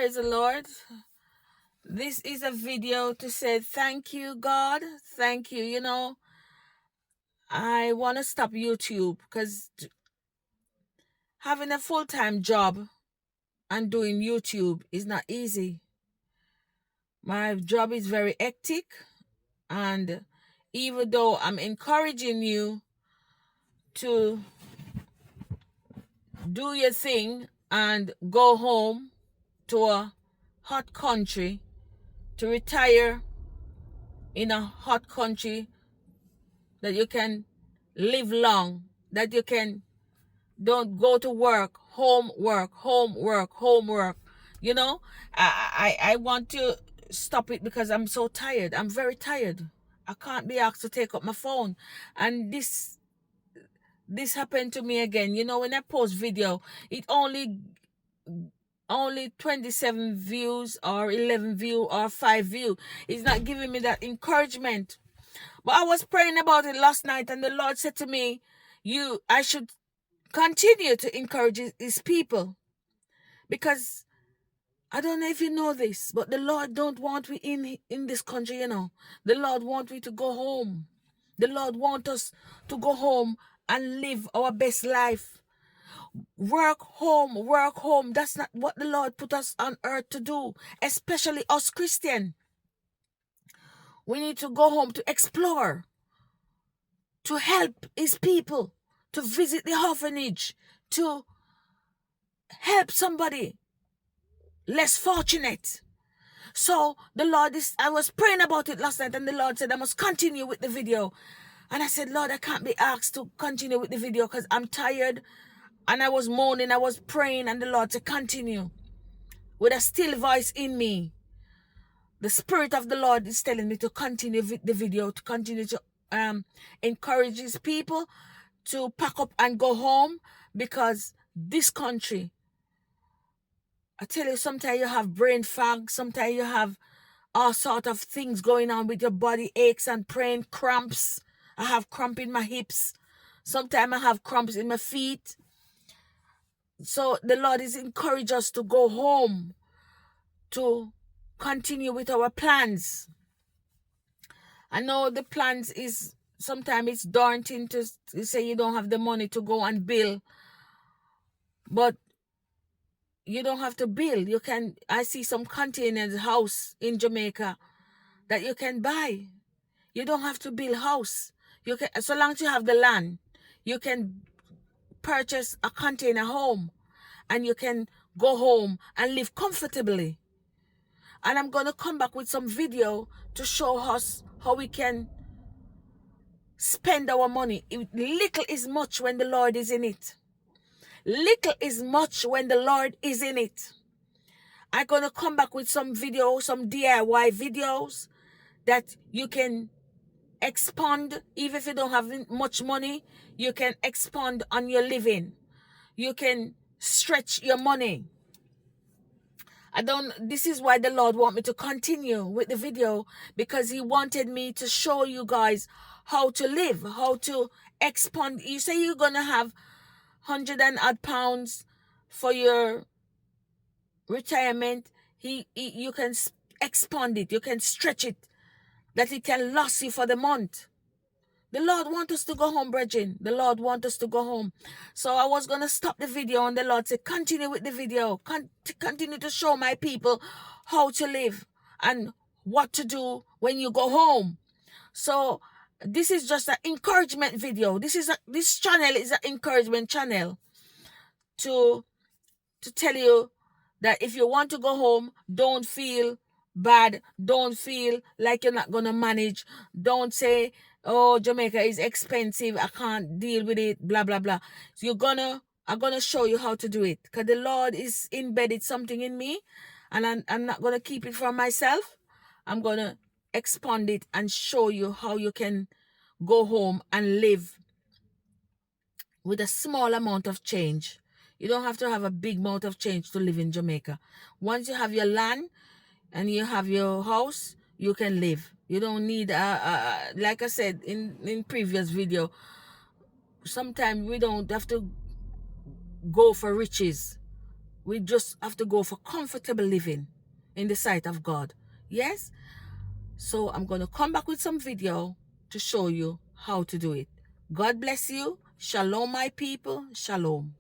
Praise the Lord. This is a video to say thank you, God. Thank you. You know, I want to stop YouTube because having a full-time job and doing YouTube is not easy. My job is very hectic, and even though I'm encouraging you to do your thing and go home to a hot country, to retire in a hot country that you can live long, that you can don't go to work, home work, home work, home work. You know, I want to stop it because I'm so tired. I'm very tired. I can't be asked to take up my phone. And this happened to me again. You know, when I post video, it only 27 views or 11 view or 5 view. It's not giving me that encouragement. But I was praying about it last night, and the Lord said to me, I should continue to encourage his people. Because I don't know if you know this, but the Lord don't want we in this country, you know. The Lord want we to go home. The Lord want us to go home and live our best life. Work home, work home. That's not what the Lord put us on earth to do, especially us Christian. We need to go home to explore, to help his people, to visit the orphanage, to help somebody less fortunate. So the Lord I was praying about it last night, and the Lord said I must continue with the video. And I said, Lord, I can't be asked to continue with the video because I'm tired. And I was moaning, I was praying, and the Lord said, continue. With a still voice in me, the Spirit of the Lord is telling me to continue the video, to continue to encourage his people to pack up and go home, because this country, I tell you, sometimes you have brain fog, sometimes you have all sort of things going on with your body, aches and pain, cramps. I have cramp in my hips. Sometimes I have cramps in my feet. So the Lord is encouraging us to go home, to continue with our plans. I know the plans is, sometimes it's daunting to say you don't have the money to go and build. But you don't have to build. You can, I see some containers house in Jamaica that you can buy. You don't have to build house. You can, so long as you have the land, you can purchase a container home and you can go home and live comfortably. And I'm going to come back with some video to show us how we can spend our money. Little is much when the Lord is in it. Little is much when the Lord is in it. I'm going to come back with some videos, some DIY videos that you can expand. Even if you don't have much money, you can expand on your living. You can stretch your money. This is why the Lord want me to continue with the video, because he wanted me to show you guys how to live, how to expand. You say you're going to have 100 and odd pounds for your retirement. You can expand it, you can stretch it, that it can last you for the month. The Lord wants us to go home, brethren. The Lord wants us to go home. So I was going to stop the video, and the Lord said, continue with the video. Continue to show my people how to live and what to do when you go home. So this is just an encouragement video. This channel is an encouragement channel to tell you that if you want to go home, don't feel bad. Don't feel like you're not going to manage. Don't say, oh, Jamaica is expensive, I can't deal with it, blah, blah, blah. So I'm going to show you how to do it, because the Lord is embedded something in me, and I'm not going to keep it for myself. I'm going to expand it and show you how you can go home and live with a small amount of change. You don't have to have a big amount of change to live in Jamaica. Once you have your land and you have your house, you can live. You don't need, like I said in previous video, sometimes we don't have to go for riches We just have to go for comfortable living in the sight of God. Yes? So I'm going to come back with some video to show you how to do it. God bless you. Shalom, my people. Shalom.